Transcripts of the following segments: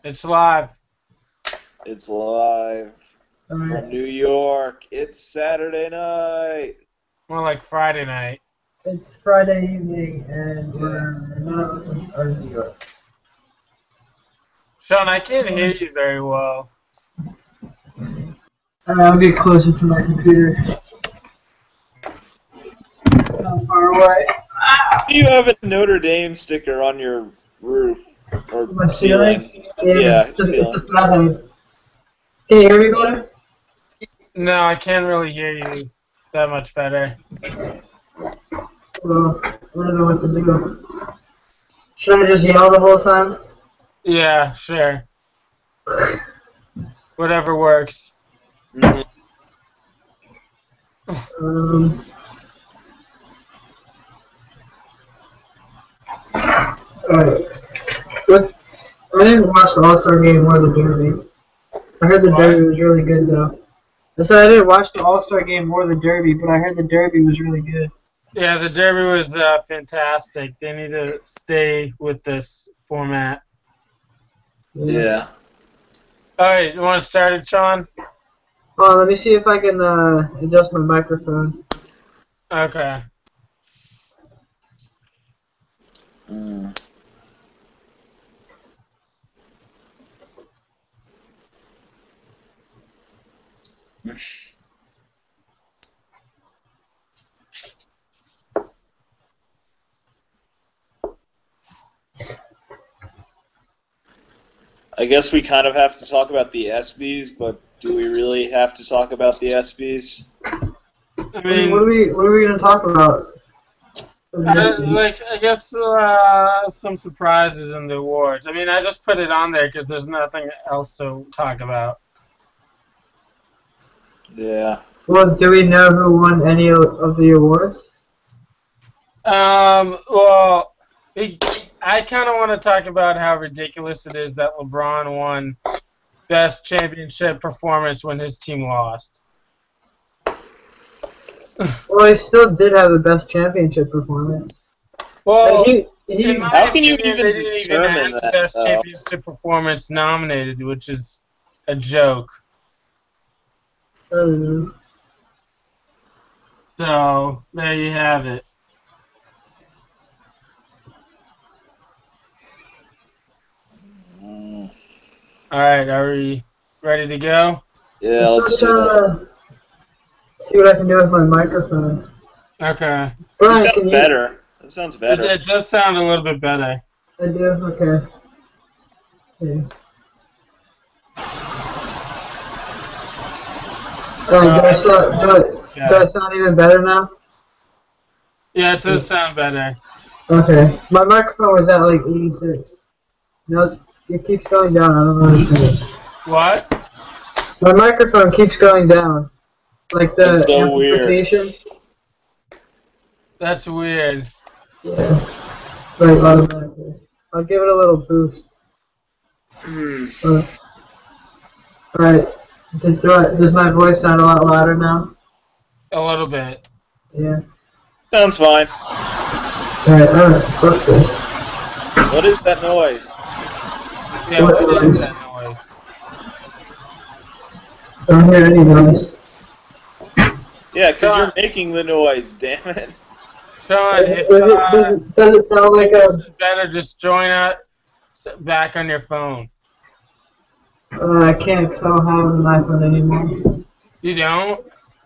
It's live. It's live from New York. It's Saturday night. More like Friday night. It's Friday evening, and none of us are in New York. Sean, I can't hear you very well. I'll get closer to my computer. How far away? Do you have a Notre Dame sticker on your roof or My ceiling? Yeah, it's ceiling. a flathead. Can you hear me better? No, I can't really hear you that much better. Well, I don't know what to do. Should I just yell the whole time? Yeah, sure. Whatever works. Mm-hmm. Alright. I didn't watch the All-Star game or the Derby. I heard the Derby was really good, though. I said I didn't watch the All-Star game or the Derby, but I heard the Derby was really good. Yeah, the Derby was fantastic. They need to stay with this format. Yeah. All right, you want to start it, Sean? Oh, let me see if I can adjust my microphone. Okay. Mm. I guess we kind of have to talk about the ESPYS, but do we really have to talk about the ESPYS? I mean, what are we gonna talk about? I guess some surprises in the awards. I mean, I just put it on there because there's nothing else to talk about. Yeah. Well, do we know who won any of the awards? Well, I kind of want to talk about how ridiculous it is that LeBron won Best Championship Performance when his team lost. Well, he still did have the best championship performance. Well, how can you even they didn't determine even have that? the Best Championship Performance nominated, which is a joke. I don't know. So, there you have it. Alright, are we ready to go? Yeah, let's do it. See what I can do with my microphone. Okay. Brian, That sounds better. That sounds better. It does sound a little bit better. I do? Okay. Do I sound even better now? Yeah, it does sound better. Okay. My microphone was at like 86. No, it keeps going down. I don't understand. What? My microphone keeps going down. Like the That's so amplification. weird. That's weird. Yeah. Like automatically. I'll give it a little boost. Alright. Does my voice sound a lot louder now? A little bit. Yeah. Sounds fine. Alright, fuck this. What is that noise? Yeah, what is that noise? I don't hear any noise. Yeah, because you're making the noise, damn it. Sean, does it sound like a... better just join up back on your phone. I can't because I don't have an iPhone anymore. You don't?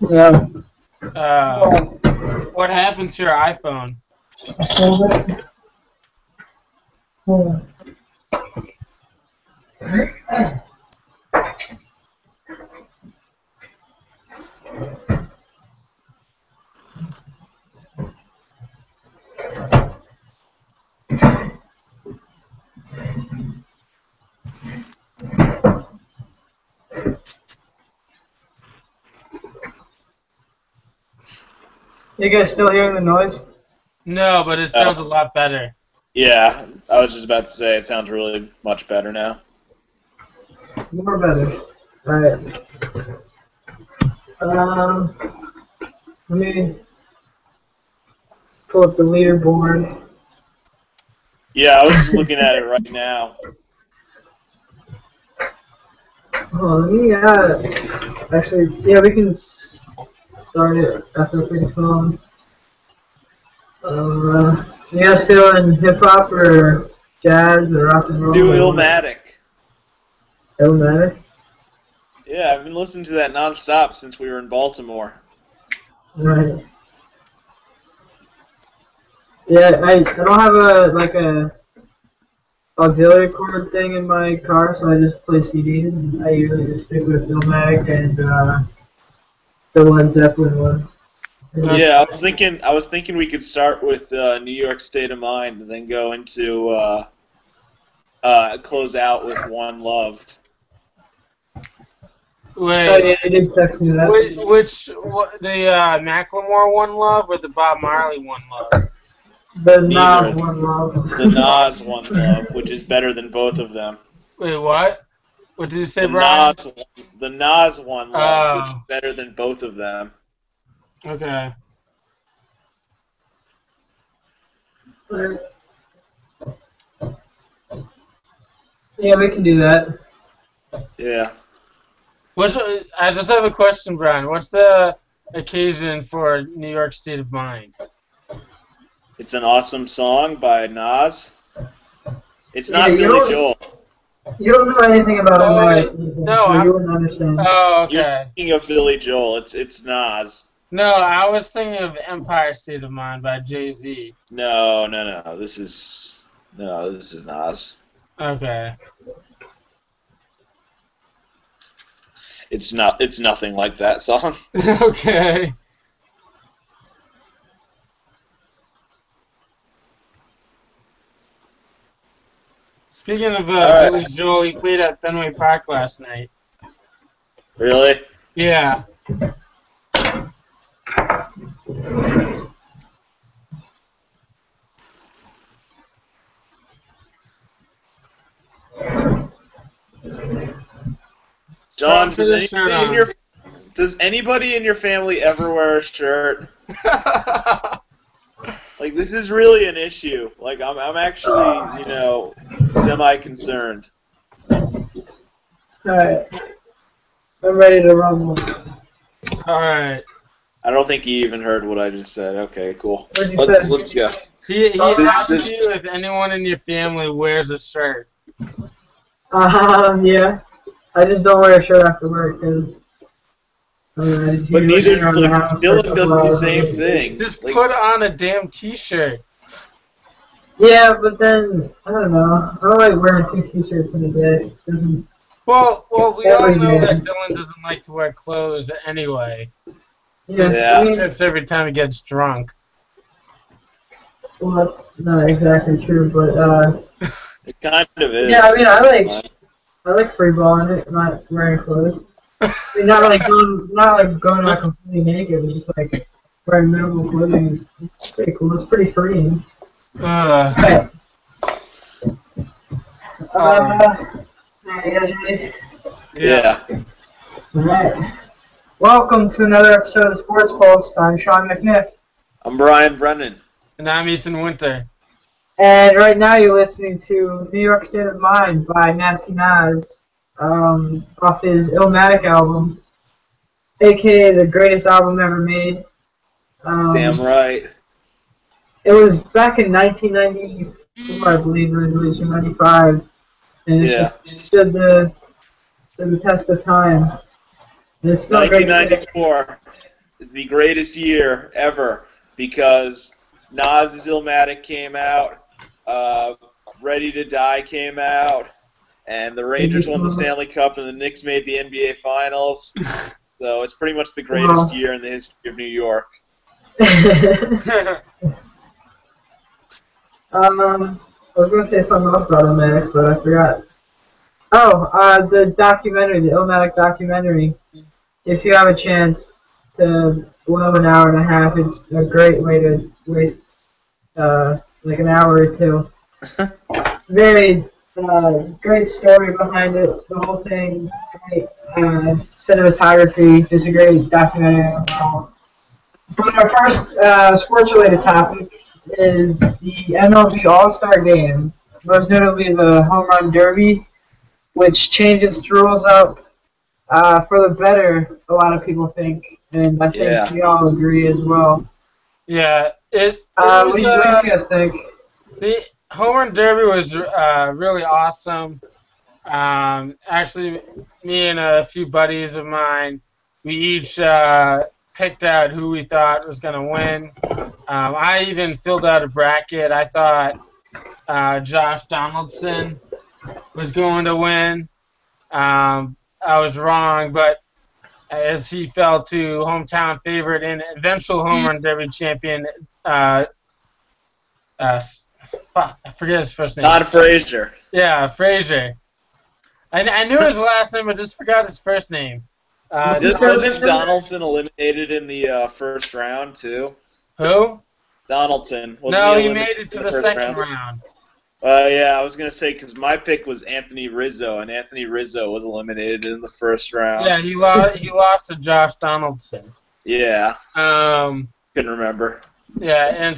Yeah. What happened to your iPhone? Hold on. You guys still hearing the noise? No, but it sounds a lot better. Yeah, I was just about to say it sounds really much better now. More better. Alright. Let me pull up the leaderboard. Yeah, I was just looking at it right now. Oh, let me, actually, yeah, we can start it after a quick song. You guys feeling hip-hop or jazz or rock and roll? Do or what? Illmatic. Illmatic? Yeah, I've been listening to that nonstop since we were in Baltimore. Right. Yeah, I don't have a auxiliary cord thing in my car, so I just play CDs. And I usually just stick with Illmatic and the Led Zeppelin one. Yeah, I was thinking we could start with New York State of Mind and then go into close out with One Love. Wait, Oh yeah, I did text me that. the Macklemore One Love or the Bob Marley One Love? The Neither. Nas One Love. The Nas One Love, which is better than both of them. Wait, what? What did you say, The Brian? Nas One Love, which is Oh. better than both of them. Okay. Yeah, we can do that. Yeah. I just have a question, Brian. What's the occasion for New York State of Mind? It's an awesome song by Nas. It's not Yeah, Billy Joel. You don't know anything about Illmatic, no, so you wouldn't understand. Oh, You're okay. thinking of Billy Joel. It's Nas. No, I was thinking of Empire State of Mind by Jay-Z. No. This is Nas. Okay. It's nothing like that song. Okay. Speaking of right. Billy Joel, he played at Fenway Park last night. Really? Yeah. John, Put a shirt on. does anybody in your family ever wear a shirt? Like, this is really an issue. Like, I'm actually, semi-concerned. Alright. I'm ready to rumble. Alright. I don't think he even heard what I just said. Okay, cool. What'd you Let's say? go. He asked you if anyone in your family wears a shirt. Yeah. I just don't wear a shirt after work because. But neither Dylan does the same thing. Just put on a damn t-shirt. Yeah, but then I don't know. I don't like wearing 2 t-shirts in a day. Well, we all know Every that day. Dylan doesn't like to wear clothes anyway. Yeah. He strips every time he gets drunk. Well, that's not exactly true, but It kind of is. yeah. I mean, I like free balling it, not wearing clothes. I mean, not like going out completely naked, but just like wearing minimal clothing is pretty cool. It's pretty freeing. Right. You guys ready? Yeah. Alright. Welcome to another episode of Sports Pulse. I'm Sean McNiff. I'm Brian Brennan. And I'm Ethan Winter. And right now you're listening to New York State of Mind by Nasty Nas, off his Illmatic album, aka the greatest album ever made. Damn right. It was back in 1994, I believe, it was released in 95. And it stood the test of time. And it's still 1994 is the greatest year ever because Nas' Illmatic came out, Ready to Die came out, and the Rangers won the Stanley Cup and the Knicks made the NBA Finals. So it's pretty much the greatest year in the history of New York. I was going to say something else about Illmatic, but I forgot. Oh, the documentary, the Illmatic documentary. If you have a chance to blow an hour and a half, it's a great way to waste like an hour or two. Very great story behind it, the whole thing. Great cinematography. Just a great documentary. But our first sports-related topic is the MLB All-Star Game, most notably the Home Run Derby, which changes the rules up for the better, a lot of people think, and I think Yeah. we all agree as well. Yeah, it What was do you guys think? the home run derby was really awesome. Actually, me and a few buddies of mine, we each picked out who we thought was going to win. I even filled out a bracket. I thought Josh Donaldson was going to win. I was wrong, but as he fell to hometown favorite and eventual home run derby champion, uh, uh, I forget his first name. Don Frazier. Yeah, Frazier. I knew his last name, I just forgot his first name. Wasn't Donaldson eliminated in the first round, too? Who? Donaldson. No, he eliminated made it to in the first second round. Yeah, I was going to say, because my pick was Anthony Rizzo, and Anthony Rizzo was eliminated in the first round. Yeah, he lost to Josh Donaldson. Yeah. Um, Couldn't remember. Yeah, and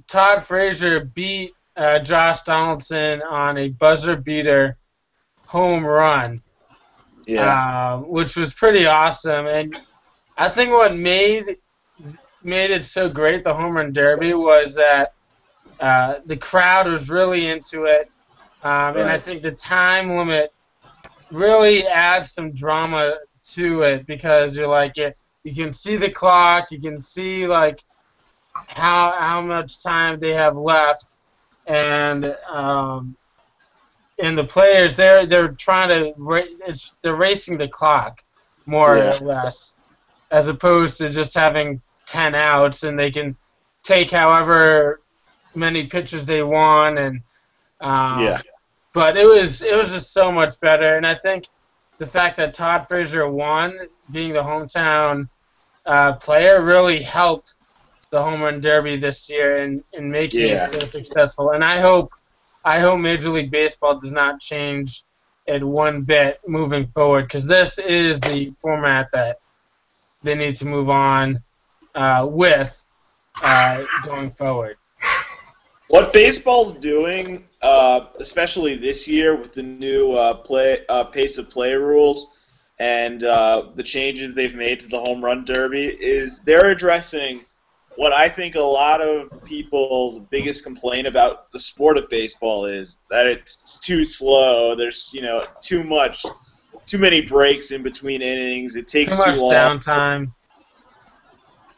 Todd Frazier beat Josh Donaldson on a buzzer beater home run. Yeah. Which was pretty awesome. And I think what made it so great, the home run derby, was that the crowd was really into it. And I think the time limit really adds some drama to it because you're like, you can see the clock, you can see like how much time they have left, and the players they're trying to they're racing the clock more or less, as opposed to just having 10 outs and they can take however many pitches they want, and but it was just so much better. And I think the fact that Todd Frazier won, being the hometown player, really helped the home run derby this year in making it so successful. And I hope Major League Baseball does not change it one bit moving forward, because this is the format that they need to move on with going forward. What baseball's doing, especially this year with the new pace of play rules and the changes they've made to the home run derby, is they're addressing what I think a lot of people's biggest complaint about the sport of baseball is that it's too slow. There's too many breaks in between innings. It takes too much long. Downtime.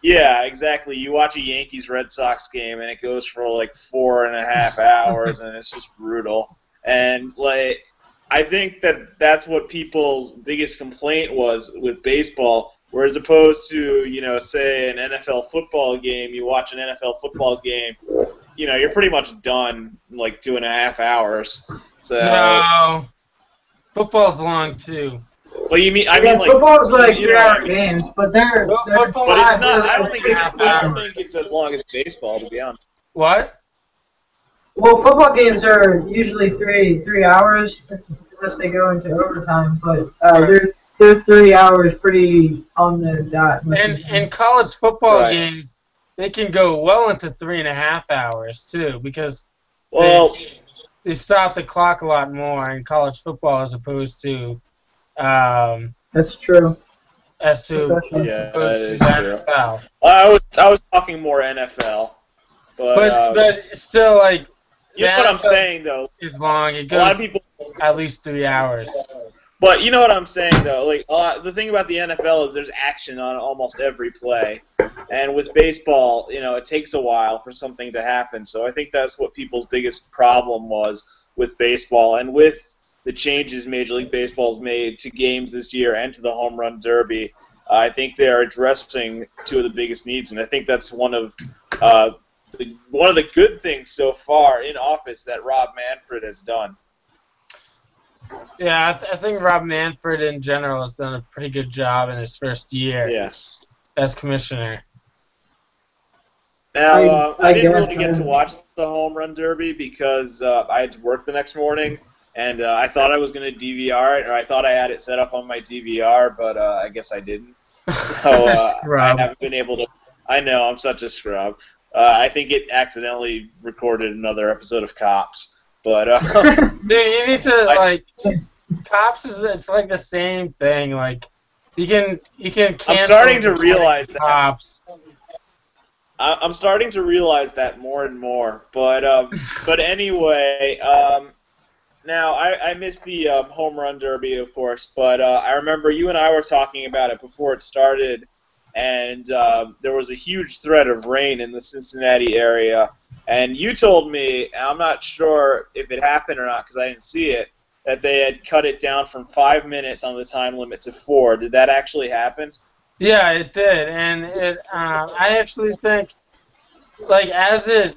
Yeah, exactly. You watch a Yankees-Red Sox game, and it goes for like 4.5 hours, and it's just brutal. And like, I think that's what people's biggest complaint was with baseball. Whereas opposed to, say an NFL football game, you watch an NFL football game, you're pretty much done in like 2.5 hours. So no, football's long too. Well, I mean, like football's like 3-hour games, but they're but it's not. I don't think it's as long as baseball, to be honest. What? Well, football games are usually 3 hours unless they go into overtime, but they're 3 hours pretty on the dot. And college football games, they can go well into 3.5 hours too, because they stop the clock a lot more in college football as opposed to. That's true. As to that is true. I was talking more NFL, but still, like, you know what I'm saying though. It's long. It goes a lot of people at least 3 hours. But you know what I'm saying though. Like the thing about the NFL is there's action on almost every play, and with baseball, it takes a while for something to happen. So I think that's what people's biggest problem was with baseball, and with the changes Major League Baseball's made to games this year and to the home run derby. I think they are addressing two of the biggest needs, and I think that's one of the good things so far in office that Rob Manfred has done. Yeah, I think Rob Manfred in general has done a pretty good job in his first year. Yes. As commissioner. Now, I didn't really get to watch the home run derby because I had to work the next morning. And I thought I was going to DVR it, or I thought I had it set up on my DVR, but I guess I didn't. So I haven't been able to. I know, I'm such a scrub. I think it accidentally recorded another episode of Cops. But dude, you need to Cops is it's like the same thing. Like you can cancel. I'm starting to realize that. Cops. I'm starting to realize that more and more. But anyway, now I missed the home run derby, of course. But I remember you and I were talking about it before it started, and there was a huge threat of rain in the Cincinnati area. And you told me, and I'm not sure if it happened or not because I didn't see it, that they had cut it down from 5 minutes on the time limit to 4. Did that actually happen? Yeah, it did, and it. I actually think, like as it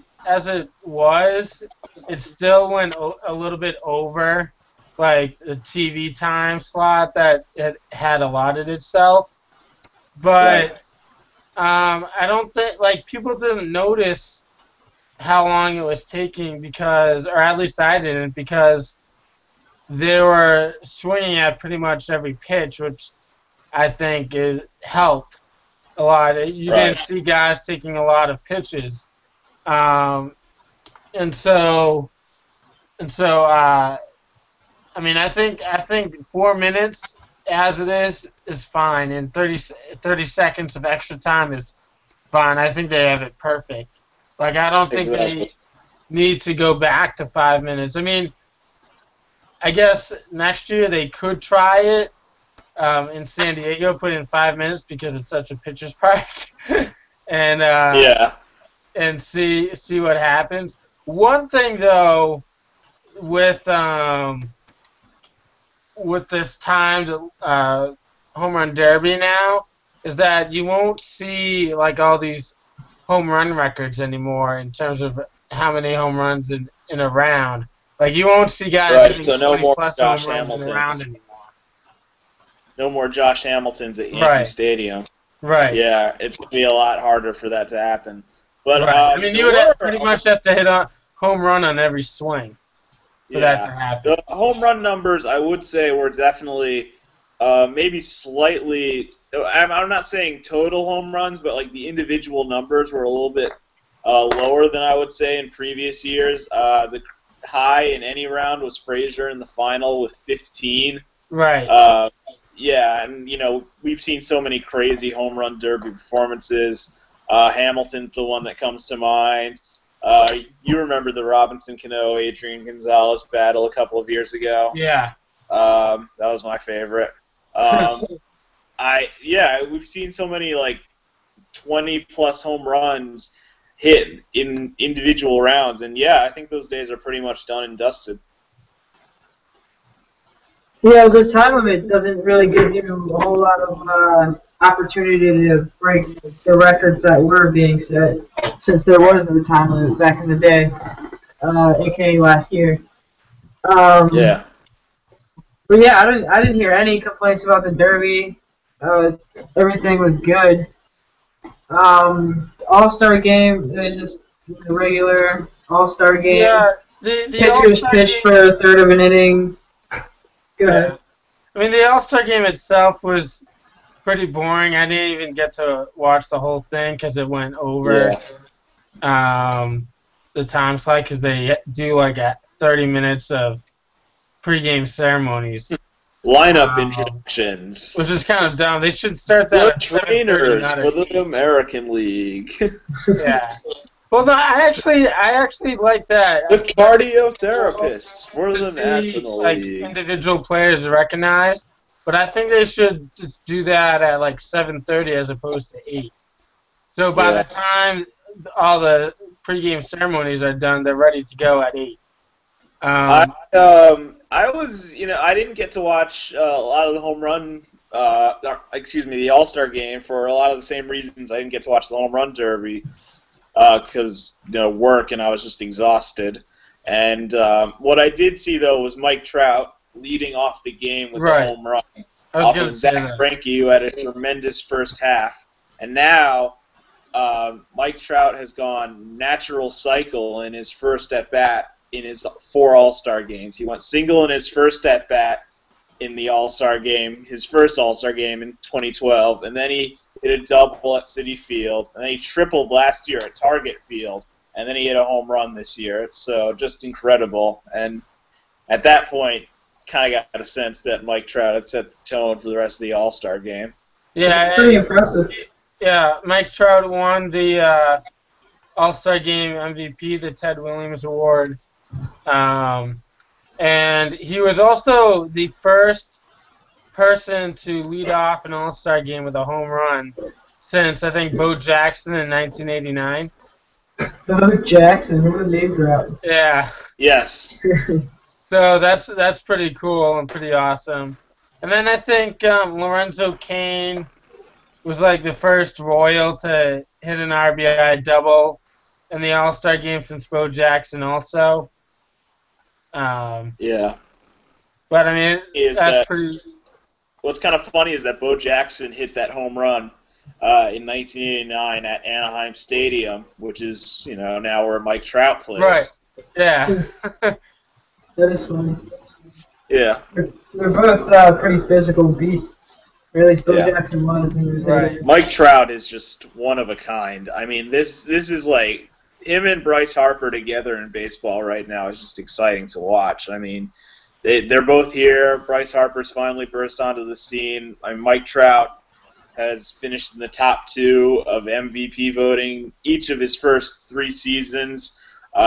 was, it still went a little bit over, like the TV time slot that it had allotted itself. But I don't think like people didn't notice how long it was taking because, or at least I didn't, because they were swinging at pretty much every pitch, which I think it helped a lot. You didn't see guys taking a lot of pitches, and so I mean I think 4 minutes as it is fine, and 30 seconds of extra time is fine. I think they have it perfect. Like I don't think they need to go back to 5 minutes. I mean, I guess next year they could try it. In San Diego, put in 5 minutes because it's such a pitcher's park, and and see what happens. One thing though, with this timed home run derby now, is that you won't see like all these home run records anymore in terms of how many home runs in a round. Like you won't see guys hitting so no 20 more plus Josh home runs in a round anymore. No more Josh Hamiltons at Yankee Stadium. Right. Yeah, it's going to be a lot harder for that to happen. But I mean, you would pretty much have to hit a home run on every swing for that to happen. The home run numbers, I would say, were definitely maybe slightly. I'm not saying total home runs, but like the individual numbers were a little bit lower than I would say in previous years. The high in any round was Frazier in the final with 15. Right. Yeah, and, we've seen so many crazy home run derby performances. Hamilton's the one that comes to mind. You remember the Robinson Cano, Adrian Gonzalez battle a couple of years ago. Yeah. That was my favorite. We've seen so many, 20-plus home runs hit in individual rounds. And, I think those days are pretty much done and dusted. Yeah, the time limit doesn't really give you a whole lot of opportunity to break the records that were being set, since there wasn't a time limit back in the day, aka last year. But yeah, I didn't hear any complaints about the Derby. Everything was good. All-Star game, it was just a regular All-Star game. Yeah, the pitchers pitched for a third of an inning. Go ahead. I mean, the All-Star game itself was pretty boring. I didn't even get to watch the whole thing because it went over the time slot because they do like 30 minutes of pregame ceremonies. Lineup introductions. Which is kind of dumb. They should start that at trainers for the American League. Yeah. Well, no, I actually like that. The cardio therapists for the National League. Individual players are recognized, but I think they should just do that at 7:30 as opposed to 8. So by the time all the pregame ceremonies are done, they're ready to go at 8. I was, I didn't get to watch a lot of the home run, the All-Star game for a lot of the same reasons I didn't get to watch the home run derby. Because work and I was just exhausted. And what I did see though was Mike Trout leading off the game with a home run off of Zach Greinke, who had a tremendous first half. And now Mike Trout has gone natural cycle in his first at bat in his 4 All-Star games. He went single in his first at bat in the All-Star game, his first All-Star game in 2012, and then he hit a double at Citi Field, and then he tripled last year at Target Field, and then he hit a home run this year. So just incredible. And at that point, kind of got a sense that Mike Trout had set the tone for the rest of the All-Star game. Yeah, Pretty impressive. Yeah, Mike Trout won the All-Star Game MVP, the Ted Williams Award. And he was also the first person to lead off an All-Star game with a home run since, I think, Bo Jackson in 1989. Bo Jackson, what a name drop. Yeah. Yes. So that's pretty cool and pretty awesome. And then I think Lorenzo Cain was like the first Royal to hit an RBI double in the All-Star game since Bo Jackson also. Yeah. But I mean, that's pretty. What's kind of funny is that Bo Jackson hit that home run in 1989 at Anaheim Stadium, which is now where Mike Trout plays. Right. Yeah. That is funny. Yeah. They're both pretty physical beasts. Or at least Bo Jackson was. When he was Right. Mike Trout is just one of a kind. I mean, this is like him and Bryce Harper together in baseball right now is just exciting to watch. I mean, they're both here. Bryce Harper's finally burst onto the scene. I mean, Mike Trout has finished in the top 2 of MVP voting each of his first 3 seasons.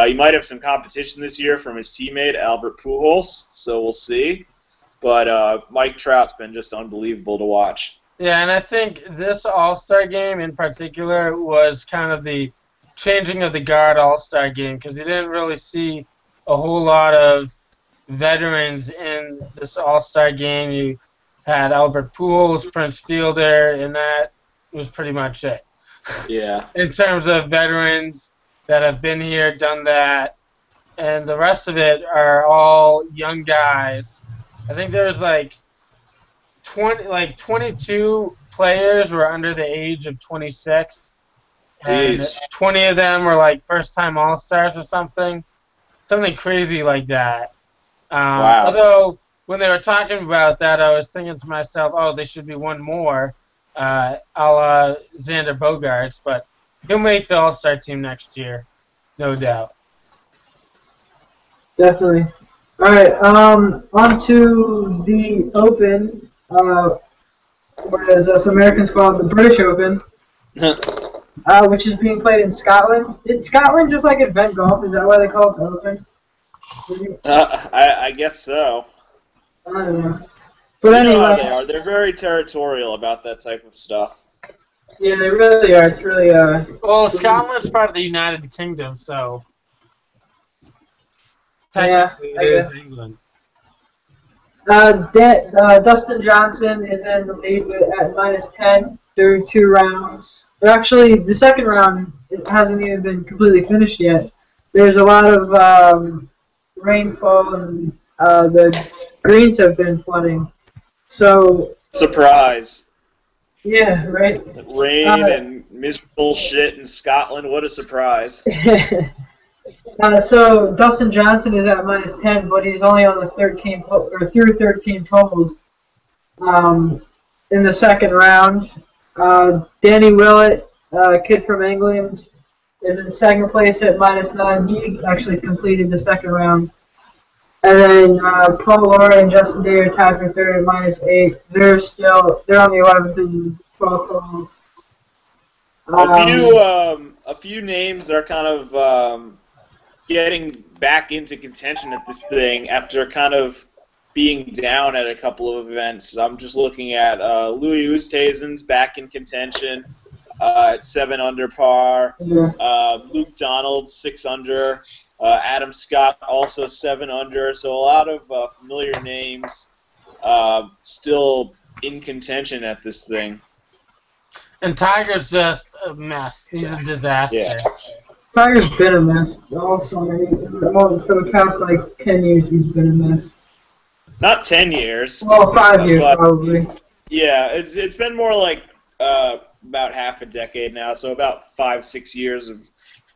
He might have some competition this year from his teammate, Albert Pujols, so we'll see. But Mike Trout's been just unbelievable to watch. Yeah, and I think this All-Star game in particular was kind of the changing of the guard All-Star game because you didn't really see a whole lot of veterans in this All-Star game. You had Albert Pujols, Prince Fielder, and that was pretty much it. Yeah. In terms of veterans that have been here, done that, and the rest of it are all young guys. I think there was like 22 players were under the age of 26. And Jeez. 20 of them were like first-time All-Stars or something crazy like that. Wow. Although when they were talking about that, I was thinking to myself, oh, there should be one more, a la Xander Bogaerts, but he'll make the All-Star team next year, no doubt. Definitely. All right, on to the Open, or as us Americans call it, the British Open, which is being played in Scotland. Did Scotland just like invent golf? Is that why they call it the Open? I guess so. I don't know. But You know how anyway, they are. They're very territorial about that type of stuff. yeah, they really are. It's really Well, Scotland's part of the United Kingdom, so Yeah, technically I it guess. is England. Dustin Johnson is in the lead at -10 through 2 rounds. Or actually, the second round it hasn't even been completely finished yet. There's a lot of rainfall and the greens have been flooding. So Surprise. yeah, right. Rain and miserable shit in Scotland. What a surprise. So Dustin Johnson is at -10, but he's only on the 13 or through 13 totals. In the second round, Danny Willett, kid from England, is in second place at -9. He actually completed the second round. And then Paul Lawrie and Justin Day are tied for third at -8. They're on the 11th and 12th hole. A few names are kind of getting back into contention at this thing after kind of being down at a couple of events. I'm just looking at Louis Oosthuizen's back in contention at 7 under par. Yeah. Luke Donald 6 under. Adam Scott also 7 under. So a lot of familiar names still in contention at this thing. And Tiger's just a mess. He's a disaster. Yeah. Tiger's been a mess all summer. Well, for the past 10 years, he's been a mess. Not 10 years. Well, 5 years but, probably. Yeah, it's been more like about half a decade now, so about 5-6 years of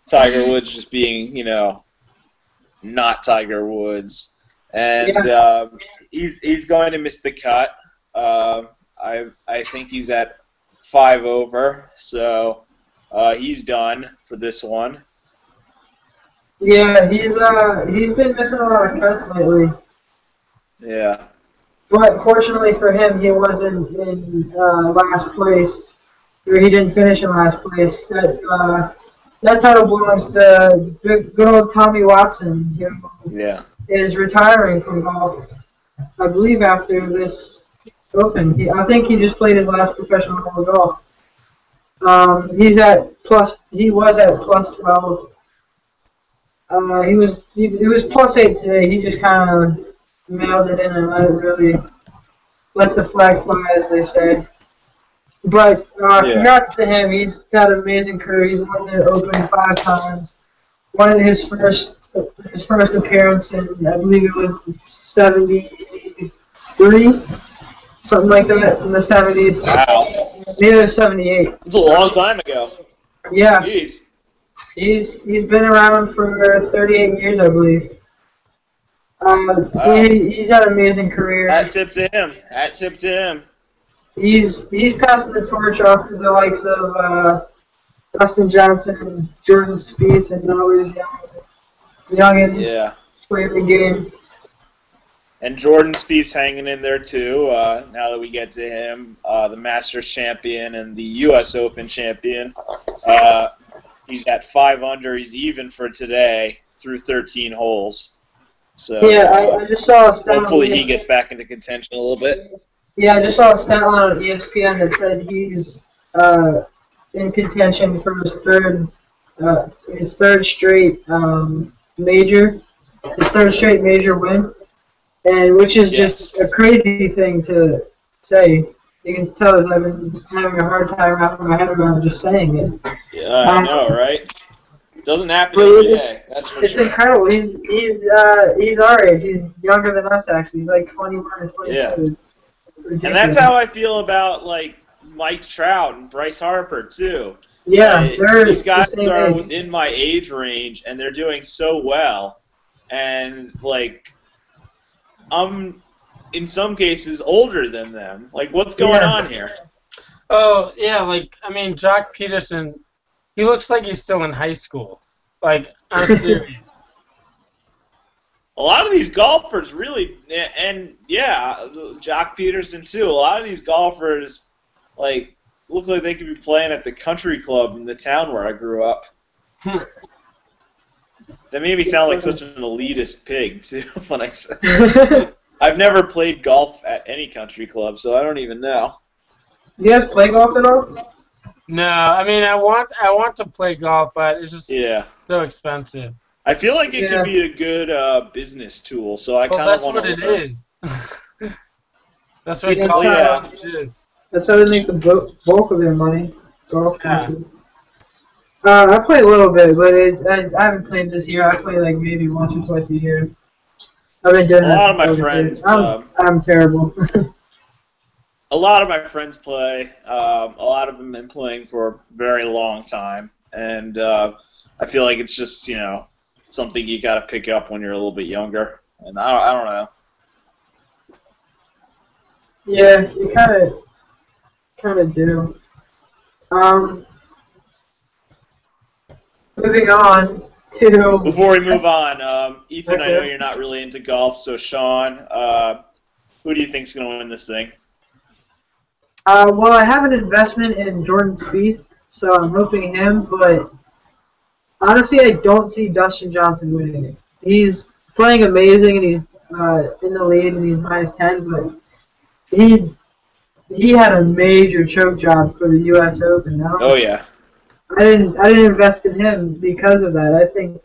Tiger Woods just being, not Tiger Woods, and he's going to miss the cut. I think he's at 5 over, so he's done for this one. Yeah, he's been missing a lot of cuts lately. Yeah. But fortunately for him, he wasn't in last place, or he didn't finish in last place. That title belongs to good old Tommy Watson, who Yeah. is retiring from golf, I believe, after this Open. I think he just played his last professional hole of golf. He was at plus 12. He was plus 8 today. He just kind of mailed it in and let the flag fly, as they say. But congrats to him. He's got an amazing career. He's won the Open 5 times. Won his first appearance in, I believe it was 73, something like that, in the 70s. Wow. Maybe it was 78. It's a long time ago. Yeah. Jeez. He's been around for 38 years, I believe. Wow. He's had an amazing career. Hat tip to him. Hat tip to him. He's passing the torch off to the likes of Dustin Johnson, Jordan Spieth, and all these youngins playing the game. And Jordan Spieth's hanging in there too. Now that we get to him, the Masters champion and the U.S. Open champion. He's at 5 under. He's even for today through 13 holes. So yeah, I just saw a stat. Hopefully he gets back into contention a little bit. Yeah, I just saw a stat on ESPN that said he's in contention for his third straight major, win, and which is just a crazy thing to say. You can tell I've been having a hard time wrapping my head around just saying it. Yeah, I know, right? Doesn't happen every day. That's for sure. It's incredible. He's our age. He's younger than us, actually. He's like 21 or 22. Yeah. It's and that's how I feel about like Mike Trout and Bryce Harper too. Yeah, these guys are within my age range, and they're doing so well. And like, I'm in some cases older than them. Like, what's going on here? Oh yeah, like I mean, Jock Peterson. He looks like he's still in high school. Like, I'm serious. A lot of these golfers really, and yeah, Jock Peterson too, a lot of these golfers, like, look like they could be playing at the country club in the town where I grew up. That made me sound like such an elitist pig, too, when I said I've never played golf at any country club, so I don't even know. You guys play golf at all? No, I mean I want to play golf, but it's just so expensive. I feel like it could be a good business tool, so I kind of want to. That's what it is. That's what golf is. That's how they make the bulk of their money. Golf country. I play a little bit, but I haven't played this year. I play like maybe once or twice a year. I've been doing a lot of my friends. I'm terrible. A lot of my friends play. A lot of them have been playing for a very long time, and I feel like it's just something you got to pick up when you're a little bit younger. And I don't know. Yeah, you kind of do. Moving on to. Before we move on, Ethan, I know you're not really into golf, so Sean, who do you think's going to win this thing? Well, I have an investment in Jordan Spieth, so I'm hoping him, but honestly, I don't see Dustin Johnson winning it. He's playing amazing, and he's in the lead, and he's -10, but he had a major choke job for the U.S. Open. I didn't invest in him because of that. I think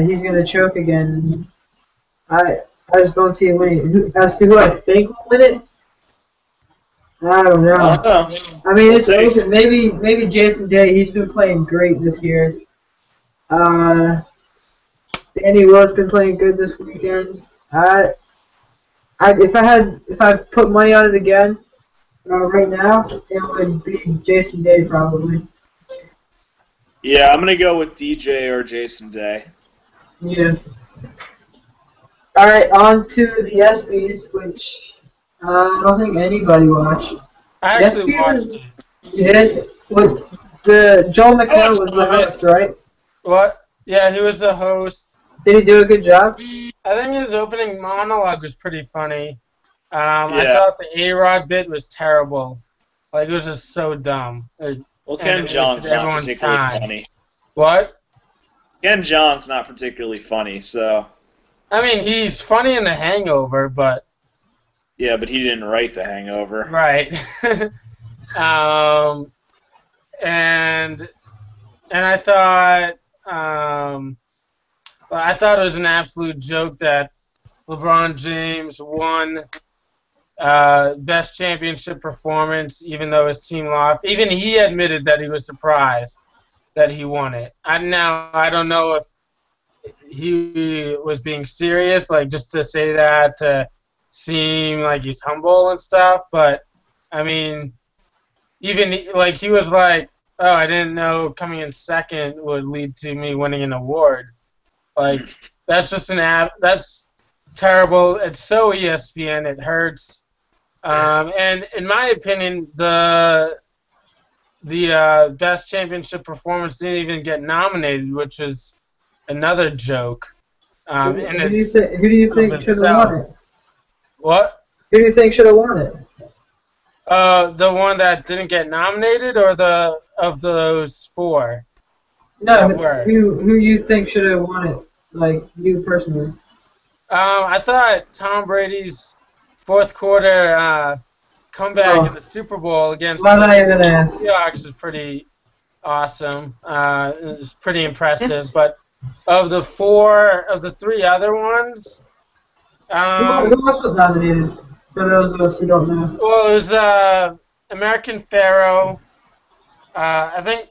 he's going to choke again. I just don't see him winning. As to who I think will win it, I don't know. I mean, it's open. Maybe Jason Day. He's been playing great this year. Danny Will's been playing good this weekend. If I put money on it again right now, it would be Jason Day probably. Yeah, I'm gonna go with DJ or Jason Day. Yeah. All right, on to the ESPYS, which. I don't think anybody watched. I actually watched it. You did? Joel McHale was the host, right? What? Yeah, he was the host. Did he do a good job? I think his opening monologue was pretty funny. I Yeah. thought the A-Rod bit was terrible. Like, it was just so dumb. Well, And Ken it Jeong's wasted not everyone's particularly time. funny. What? Ken Jeong's not particularly funny, so I mean, he's funny in The Hangover, but yeah, but he didn't write The Hangover. right. um, and I thought it was an absolute joke that LeBron James won best championship performance, even though his team lost. Even he admitted that he was surprised that he won it. I don't know if he was being serious, like just to say that to seem like he's humble and stuff. But I mean, even like he was like, "Oh, I didn't know coming in second would lead to me winning an award." Like that's just that's terrible. It's so ESPN. It hurts. And in my opinion, the best championship performance didn't even get nominated, which is another joke. Who do you think should have won it? What? Who do you think should have won it? The one that didn't get nominated, or of those four? No, who you think should have won it? Like you personally. I thought Tom Brady's fourth quarter comeback in the Super Bowl against the Seahawks was pretty awesome. It was pretty impressive. But of the three other ones, who else was nominated? For those of us who don't know. Well, it was American Pharaoh. I think.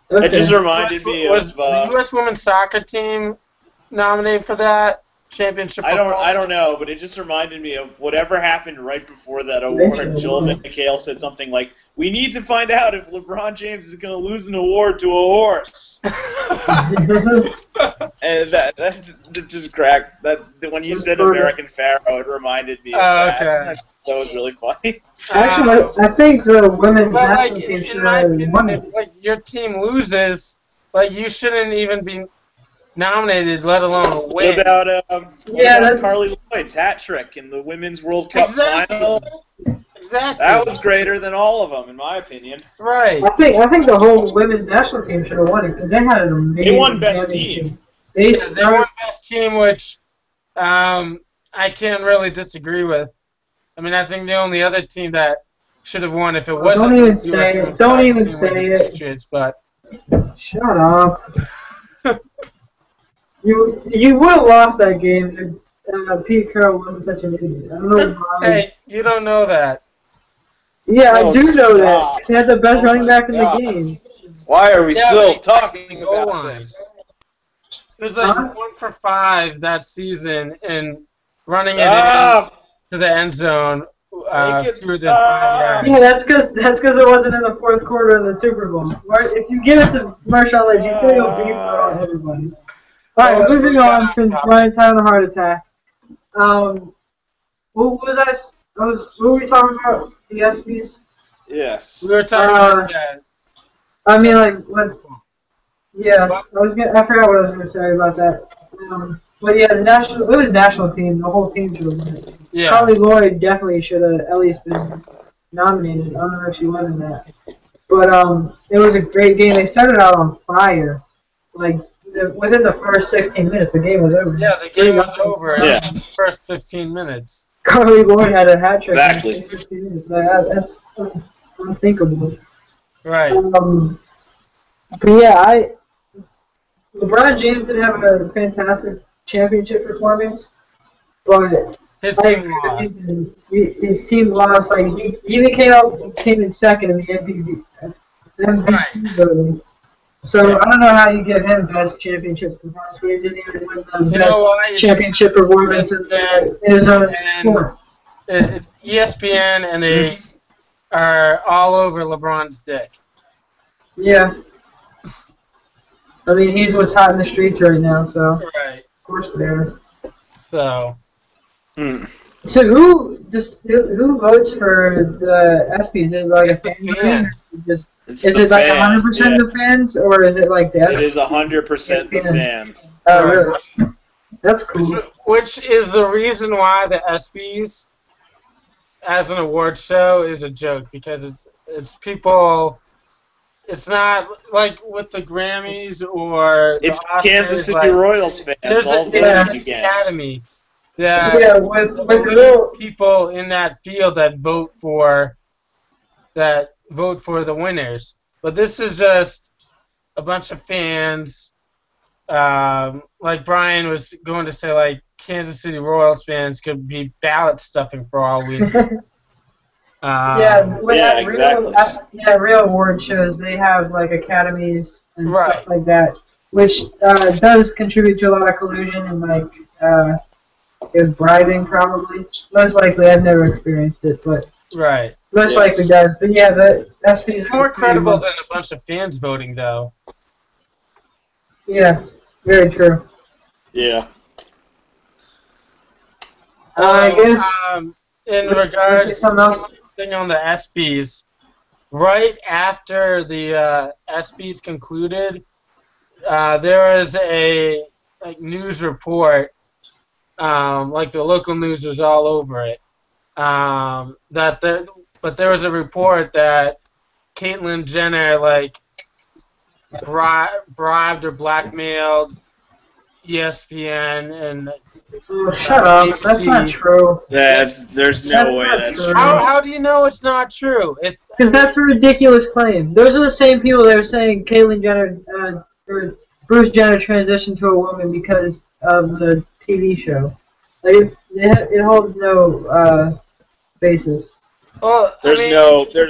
Okay. It just reminded me was the U.S. women's soccer team nominated for that championship? I don't know, but it just reminded me of whatever happened right before that award. Joel McHale said something like, "We need to find out if LeBron James is going to lose an award to a horse." And that just cracked. That when you said American Pharaoh, it reminded me of that. Okay. That was really funny. Actually, I think the women's national team should have won it. If like your team loses, like you shouldn't even be nominated, let alone win. What about Carly Lloyd's hat trick in the Women's World Cup final? Exactly. That was greater than all of them, in my opinion. Right. I think the whole women's national team should have won it because they had an amazing. They won best team. They won best team, which I can't really disagree with. I mean, I think the only other team that should have won if it wasn't. Don't even say it. Don't even say it. Patriots, but shut up. You would have lost that game if Pete Carroll wasn't such an idiot. I don't know why. Hey, you don't know that. Yeah, I do know that. Because he had the best running back in the game. Why are we still talking about this? It was like 1 for 5 that season and running it to the end zone through the 5 yards. Yeah, that's because it wasn't in the fourth quarter of the Super Bowl. If you give it to Marshawn Lynch, he's going to go beast on everybody. All right, moving on since Brian's having a heart attack. What were we talking about? The ESPYs? Yes. We were talking about that. I mean, like, I forgot what I was gonna say about that. But yeah, it was national team. The whole team should have won it. Yeah. Carly Lloyd definitely should have at least been nominated. I don't know if she was in that. But it was a great game. They started out on fire. Like within the first 16 minutes, the game was over. Yeah, the game was over in the first 15 minutes. Carly Lloyd had a hat trick. Exactly. In 15 minutes. That's unthinkable. Right. But yeah, LeBron James did have a fantastic championship performance, but his team lost. His team lost. Like he even came in second in the MVP voting. So I don't know how you give him best championship performance when he didn't even win the best championship performance in his own sport. It's ESPN, and they are all over LeBron's dick. Yeah. I mean, he's what's hot in the streets right now, so right. Of course they are. So. So who votes for the ESPYs? Is it like a fan? It's Is the it like fans. 100% the fans, or is it like the It is 100% the fans. Oh, Right. really? That's cool. Which is the reason why the ESPYS as an award show is a joke, because it's people. It's not like with the Grammys or the It's Oscars. Kansas City Like, Royals fans there's all an voting again. academy Yeah, that with elite real. people in that field that vote for the winners. But this is just a bunch of fans. Like Brian was going to say, like Kansas City Royals fans could be ballot stuffing for all we know. Yeah, exactly. real award shows, they have like academies and Right. stuff like that, which does contribute to a lot of collusion and like is bribing probably. Most likely, I've never experienced it, but Right. most likely does. But yeah, the ESPYs It's more credible than a bunch of fans voting, though. Yeah, very true. Yeah. I guess. In regards to something else. thing on the ESPYS, right after the ESPYS concluded, there was a news report, like the local news was all over it. But there was a report that Caitlyn Jenner bribed or blackmailed ESPN and. Oh, shut up! That's not true. There's no way that's true. How do you know it's not true? Because that's a ridiculous claim. Those are the same people that are saying Caitlyn Jenner or Bruce Jenner transitioned to a woman because of the TV show. Like it holds no basis. Well, there's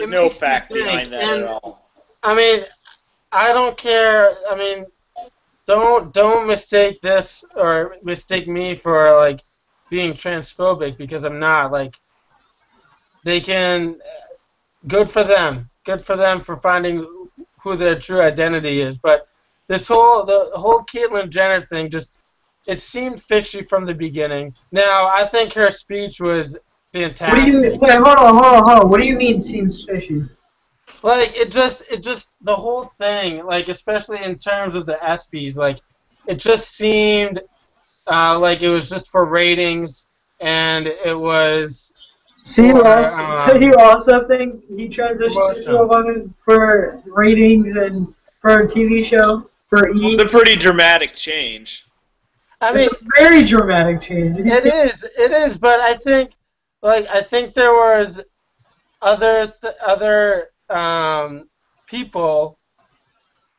no fact behind that at all. I mean, I don't care. I mean, don't mistake this or mistake me for being transphobic, because I'm not. They can. Good for them. Good for them for finding who their true identity is. But the whole Caitlyn Jenner thing it seemed fishy from the beginning. Now I think her speech was fantastic. What do you mean? Wait, hold on. What do you mean seems fishy? It just the whole thing, especially in terms of the ESPYs, it just seemed like it was just for ratings, and it was. So you also think he transitioned to a woman for ratings and for a TV show for E? It's a pretty dramatic change. I mean, it's a very dramatic change. It is, but I think there was other people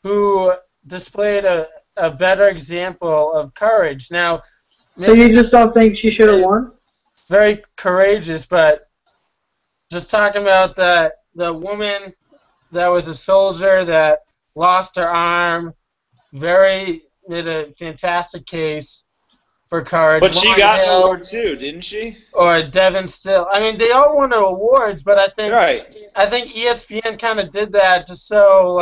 who displayed a better example of courage. Now, so you just don't think she should have won? Very courageous, but just talking about the woman that was a soldier that lost her arm, made a fantastic case for courage. But she got an award too, didn't she? Or Devin Still. I mean, they all won awards, but I think ESPN kind of did that just so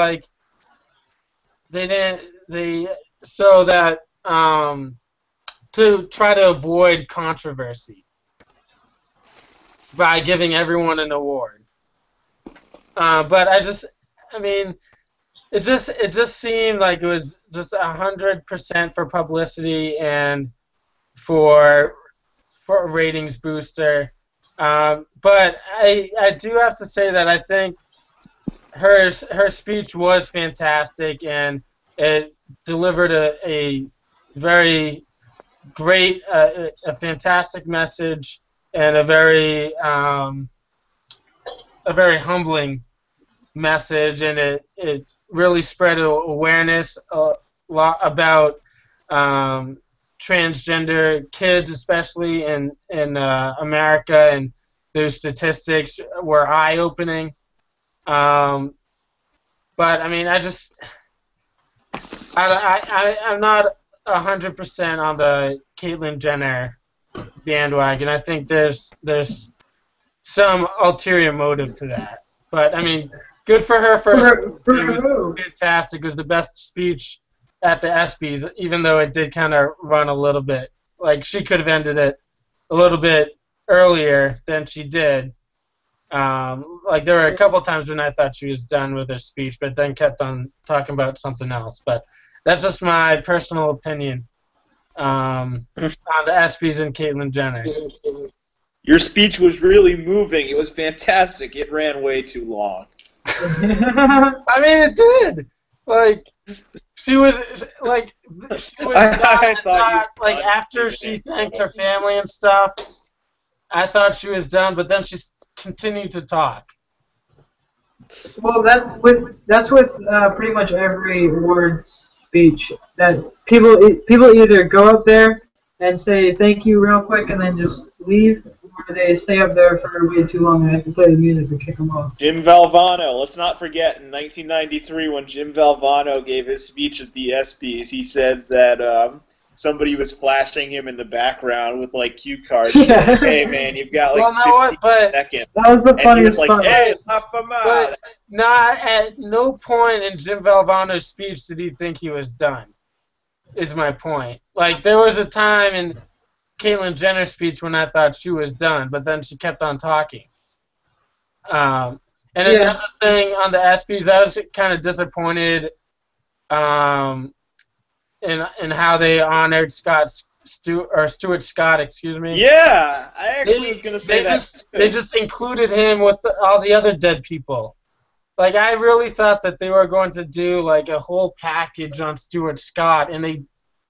to try to avoid controversy by giving everyone an award. But it just seemed like it was just 100% for publicity and for a ratings booster. But I do have to say that I think her speech was fantastic, and it delivered a very great, a fantastic message, and a very humbling message, and it really spread awareness a lot about transgender kids, especially in America, and those statistics were eye-opening. But I mean, I'm not 100% on the Caitlyn Jenner bandwagon. I think there's some ulterior motive to that. But I mean, good for her. It was fantastic. It was the best speech at the ESPYs, even though it did kind of run a little bit. She could have ended it a little bit earlier than she did. Like there were a couple times when I thought she was done with her speech, but then kept on talking about something else. But that's just my personal opinion on the ESPYS and Caitlyn Jenner. Your speech was really moving. It was fantastic. It ran way too long. I mean, it did. Like she was like I thought like after she thanked her family and stuff. I thought she was done, but then she continued to talk. Well, that's with pretty much every award speech that people either go up there and say thank you real quick and then just leave, or they stay up there for way too long and have to play the music to kick them off. Jim Valvano. Let's not forget in 1993 when Jim Valvano gave his speech at the ESPYS, he said that somebody was flashing him in the background with like cue cards. Saying, hey man, you've got like 15 seconds. That was the funniest part. And he was like, hey, la fama. Not at no point in Jim Valvano's speech did he think he was done. Is my point. Like there was a time in Caitlyn Jenner's speech when I thought she was done, but then she kept on talking. And another thing on the ESPYs, I was kind of disappointed in how they honored Stuart Scott, excuse me. Yeah, I actually was going to say that. They just included him with all the other dead people. Like, I really thought that they were going to do, like, a whole package on Stuart Scott, and they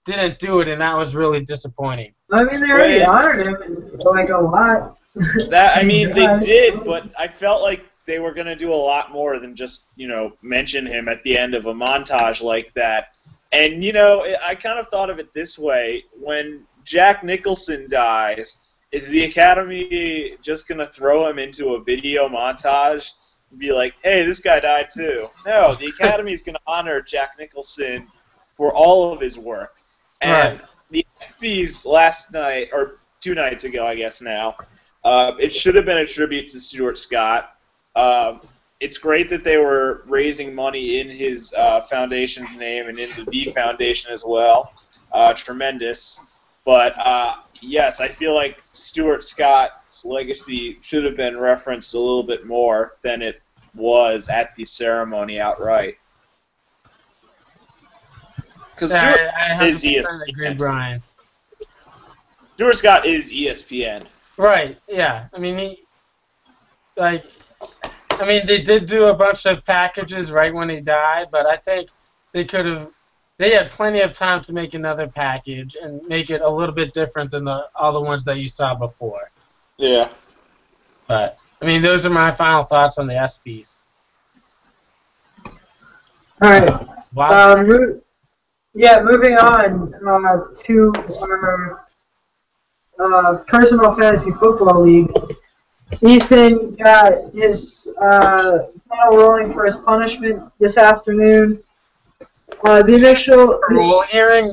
didn't do it, and that was really disappointing. I mean, they already honored him, like, a lot. I mean, they did, but I felt like they were going to do a lot more than just, mention him at the end of a montage like that. And, I kind of thought of it this way. When Jack Nicholson dies, is the Academy just going to throw him into a video montage and be like, hey, this guy died too? No, the Academy is going to honor Jack Nicholson for all of his work. And the ESPYs last night, or 2 nights ago, I guess now, it should have been a tribute to Stuart Scott. It's great that they were raising money in his foundation's name and in the V Foundation as well. Tremendous. But, yes, I feel like Stuart Scott's legacy should have been referenced a little bit more than it was at the ceremony outright. Because Stuart is ESPN. Agree, Brian. Stuart Scott is ESPN. Right, yeah. I mean, they did do a bunch of packages right when he died, but I think they had plenty of time to make another package and make it a little bit different than all the ones that you saw before. Yeah. But, I mean, those are my final thoughts on the ESPYs. All right. Wow. Moving on to our personal fantasy football league. Ethan got his final ruling for his punishment this afternoon. The initial parole hearing.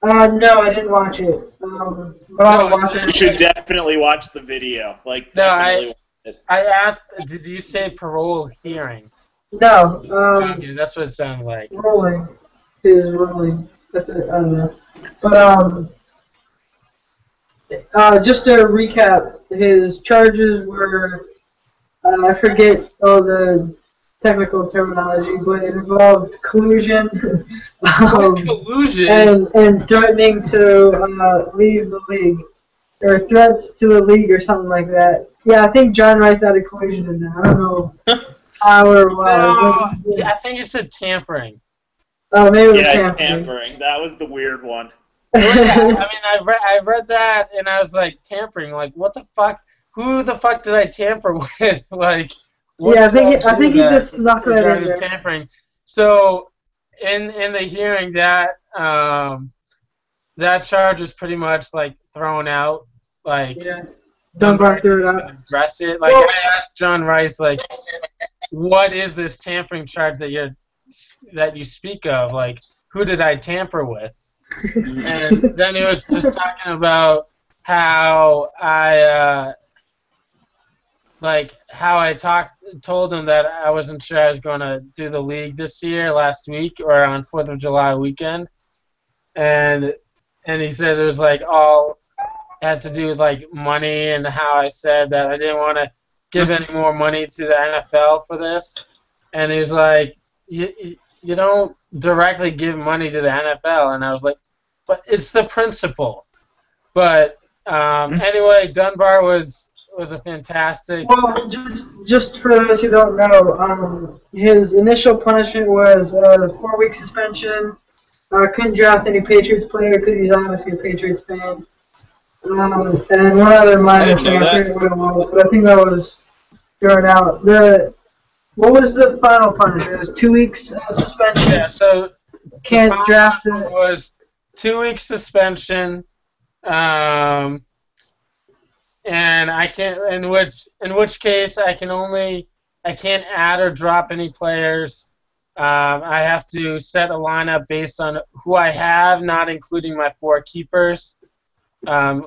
No, I didn't watch it. But I'll watch it. You should definitely watch the video. I asked, did you say parole hearing? No. Okay, that's what it sounded like. Ruling. His ruling. That's it. I don't know. But just to recap, his charges were, I forget all the technical terminology, but it involved collusion, and threatening to leave the league, or threats to the league or something like that. Yeah, I think John Rice added collusion in there. I don't know how or why. No, I think you said tampering. Oh, maybe it was tampering. That was the weird one. Yeah, I mean, I read that and I was like, tampering. Like, what the fuck? Who the fuck did I tamper with? Like, yeah, I think he just snuck that in there. Tampering. So, in the hearing, that charge is pretty much like thrown out. Like, Dunbar threw it out. Address it. Like, I asked John Rice, like, what is this tampering charge that you speak of? Like, who did I tamper with? And then he was just talking about how I told him that I wasn't sure I was going to do the league this year, last week, or on 4th of July weekend. And he said it was like all had to do with like money, and how I said that I didn't want to give any more money to the NFL for this, and he's like, you don't directly give money to the NFL, and I was like, but it's the principle. But anyway, Dunbar was a fantastic. Well, just for those who don't know, his initial punishment was a 4-week suspension. Couldn't draft any Patriots player because he's obviously a Patriots fan. And one other minor thing, I forget what it was, but I think that was thrown out. What was the final punishment? It was 2 weeks suspension. Yeah, so can't draft it. Was 2 weeks suspension, and I can't. In which case I can't add or drop any players. I have to set a lineup based on who I have, not including my 4 keepers,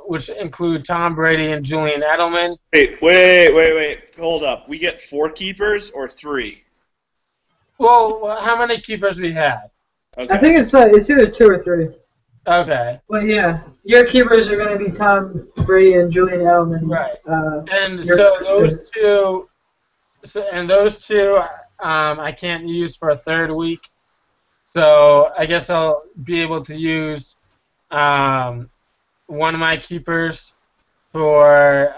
which include Tom Brady and Julian Edelman. Wait. Hold up. We get 4 keepers or 3? Well, how many keepers we have? Okay. I think it's either 2 or 3. Okay. Well, yeah. Your keepers are going to be Tom Brady and Julian Edelman. Right. And so those two, I can't use for a 3rd week. So I guess I'll be able to use one of my keepers for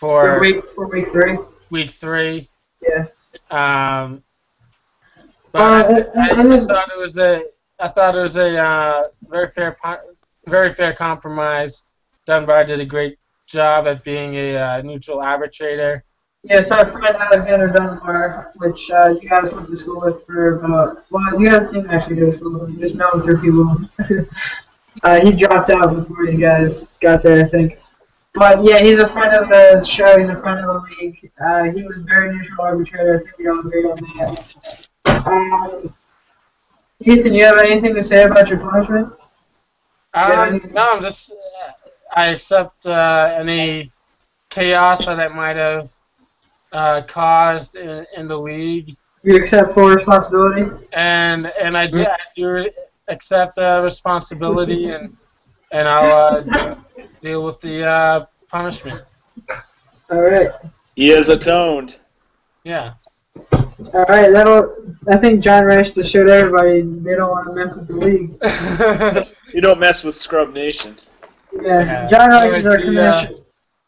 week 3. Week 3. Yeah. But I thought it was a very fair compromise. Dunbar did a great job at being a neutral arbitrator. Yeah, so our friend Alexander Dunbar, which you guys went to school with for about, well, you guys didn't actually go to school with him, just know him through people. He dropped out before you guys got there, I think. But yeah, he's a friend of the show, he's a friend of the league. He was very neutral arbitrator, I think we all agree on that. Ethan, you have anything to say about your punishment? No, I'm just, I accept any chaos that I might have caused in the league. You accept full responsibility? And I do accept responsibility, and I'll deal with the punishment. All right. He has atoned. Yeah. All right. I think John Rash just showed everybody they don't want to mess with the league. You don't mess with Scrub Nation. Yeah. John Rash is our commissioner.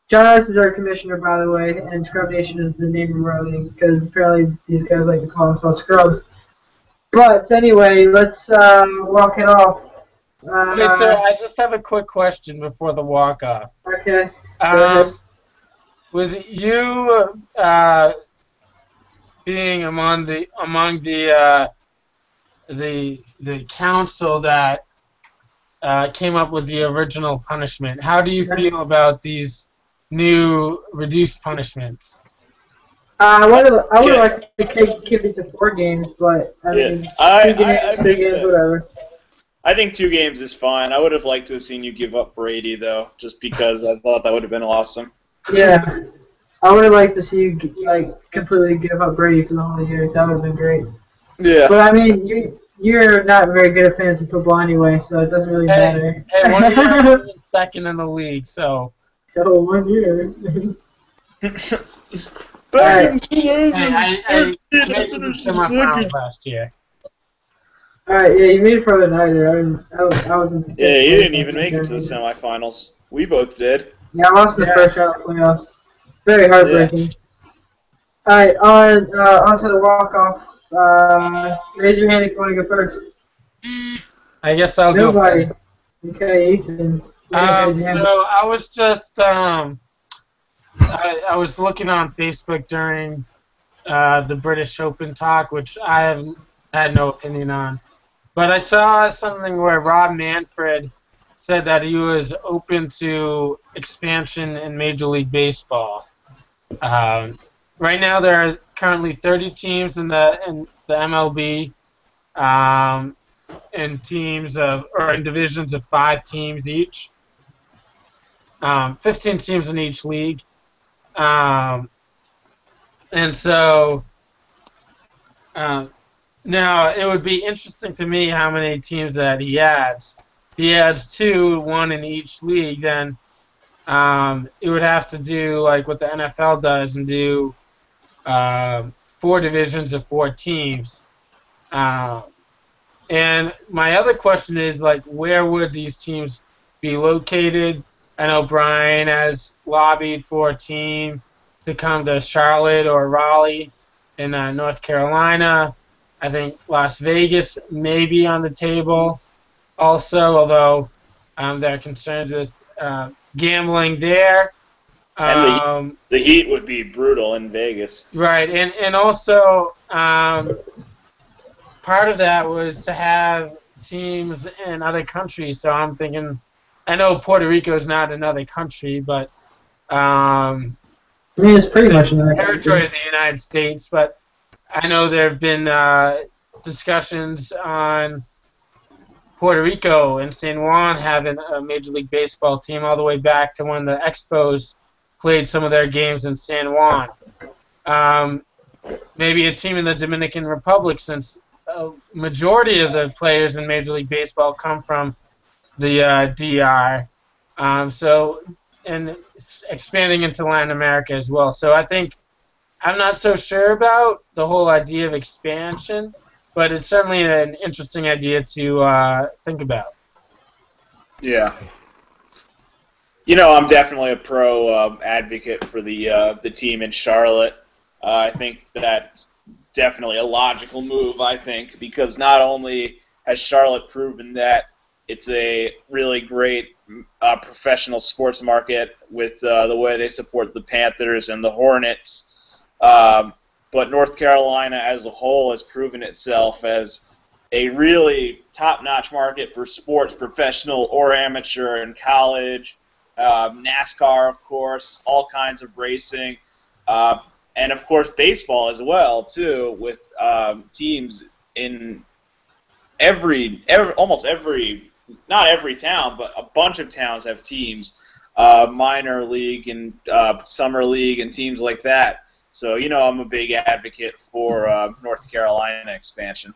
John Rice is our commissioner, by the way, and Scrub Nation is the name of our league, because apparently these guys like to call themselves Scrubs. But anyway, let's walk it off. Okay, so I just have a quick question before the walk-off. Okay. With you being among the council that came up with the original punishment, how do you feel about these new reduced punishments? I would like to keep it to 4 games, but I mean, 2 games, 3 games, whatever. I think 2 games is fine. I would have liked to have seen you give up Brady, though, just because I thought that would have been awesome. Yeah, I would have liked to see you completely give up Brady for the whole year. That would have been great. Yeah. But I mean, you're not very good at fantasy football anyway, so it doesn't really matter. Hey, 1 year I'm second in the league, so. Oh, 1 year. Back in 2000, I made the semifinals last year. Alright, yeah, you made it for the night. I wasn't. Yeah, you didn't even make it to the semifinals. We both did. Yeah, I lost in the first round of playoffs. Very heartbreaking. Yeah. Alright, on to the walk-off. Raise your hand if you want to go first. I guess I'll go first. Okay, Ethan. So I was just I was looking on Facebook during the British Open talk, which I had no opinion on, but I saw something where Rob Manfred said that he was open to expansion in Major League Baseball. Right now there are currently 30 teams in the MLB, in divisions of 5 teams each. 15 teams in each league. And so now it would be interesting to me how many teams that he adds. If he adds 2, 1 in each league, then it would have to do like what the NFL does and do 4 divisions of 4 teams. Um, and my other question is, like, where would these teams be located? I know Brian has lobbied for a team to come to Charlotte or Raleigh in North Carolina. I think Las Vegas may be on the table also, although there are concerns with gambling there. And the heat would be brutal in Vegas. Right, and also part of that was to have teams in other countries. So I'm thinking, I know Puerto Rico is not another country, but I mean, it's pretty much another territory country. of the United States. But I know there have been discussions on Puerto Rico and San Juan having a Major League Baseball team all the way back to when the Expos played some of their games in San Juan. Maybe a team in the Dominican Republic, since a majority of the players in Major League Baseball come from the DR. And expanding into Latin America as well. So I think I'm not so sure about the whole idea of expansion, but it's certainly an interesting idea to think about. Yeah. You know, I'm definitely a pro advocate for the team in Charlotte. I think that's definitely a logical move, I think, because not only has Charlotte proven that it's a really great professional sports market with the way they support the Panthers and the Hornets, but North Carolina as a whole has proven itself as a really top-notch market for sports, professional or amateur, and college, NASCAR, of course, all kinds of racing, and of course baseball as well too, with teams in almost every, not every town, but a bunch of towns have teams, minor league and summer league and teams like that. So, you know, I'm a big advocate for North Carolina expansion.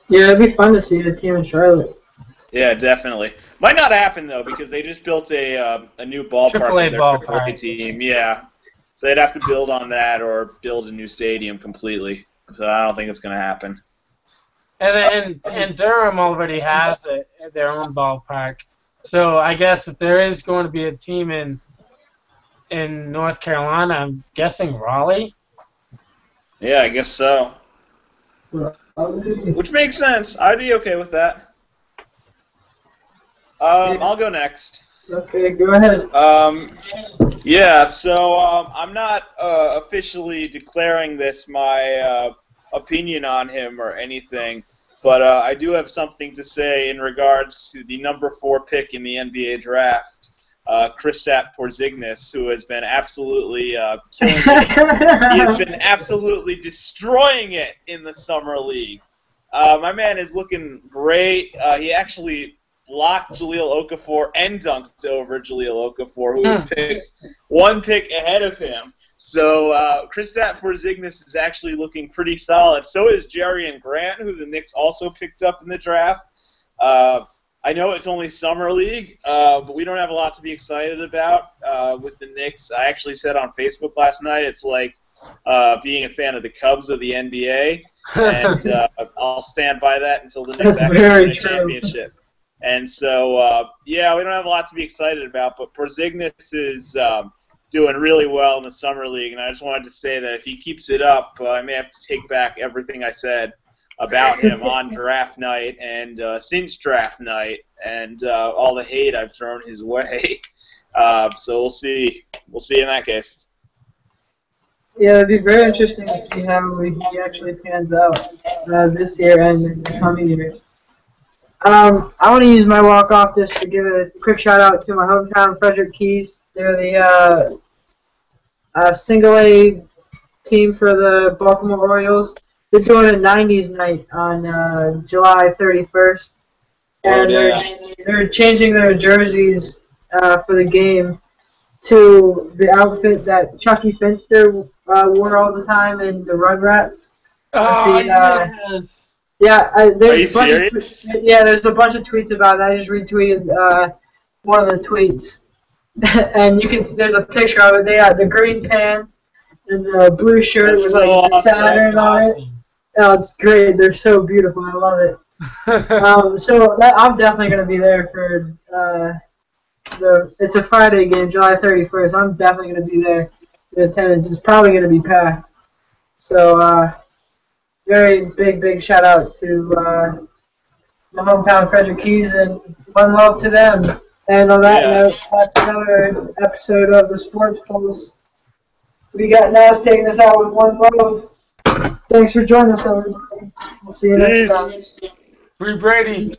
Yeah, it'd be fun to see a team in Charlotte. Yeah, definitely. Might not happen though, because they just built a new ballpark for AAA their ballpark. AAA team. Yeah, so they'd have to build on that or build a new stadium completely. So I don't think it's going to happen. And Durham already has their own ballpark. So I guess if there is going to be a team in North Carolina, I'm guessing Raleigh. Yeah, I guess so. Which makes sense. I'd be okay with that. I'll go next. Okay, go ahead. Yeah, so I'm not officially declaring this my opinion on him or anything, but I do have something to say in regards to the number 4 pick in the NBA draft, Kristaps Porzingis, who has been absolutely killing it. He has been absolutely destroying it in the summer league. My man is looking great. He actually blocked Jahlil Okafor and dunked over Jahlil Okafor, who was picked 1 pick ahead of him. So Kristaps Porzingis is actually looking pretty solid. So is Jerry Grant, who the Knicks also picked up in the draft. I know it's only summer league, but we don't have a lot to be excited about with the Knicks. I actually said on Facebook last night it's like being a fan of the Cubs of the NBA, and I'll stand by that until the Knicks actually win a championship. And so, yeah, we don't have a lot to be excited about, but Porzingis is doing really well in the summer league, and I just wanted to say that if he keeps it up, I may have to take back everything I said about him on draft night and since draft night, and all the hate I've thrown his way. So we'll see. We'll see in that case. Yeah, it'd be very interesting to see how he actually pans out this year and in the coming years. I want to use my walk-off just to give a quick shout-out to my hometown, Frederick Keys. They're the single-A team for the Baltimore Orioles. They're doing a 90s night on July 31st. And they're changing their jerseys for the game to the outfit that Chucky Finster wore all the time in the Rugrats. Oh, yes! Yeah, Are you serious? there's a bunch of tweets about it. I just retweeted one of the tweets, and you can there's a picture of it. They had the green pants and the blue shirt That's with so like the awesome. Saturn on it. Oh, it's great. They're so beautiful. I love it. I'm definitely gonna be there for it's a Friday game, July 31st. I'm definitely gonna be there. The attendance is probably gonna be packed. So very big shout out to my hometown Frederick Keys and one love to them. And on that note, that's another episode of the Sports Pulse. We got Nas taking us out with one love. Thanks for joining us, everybody. We'll see you next time. Free Brady.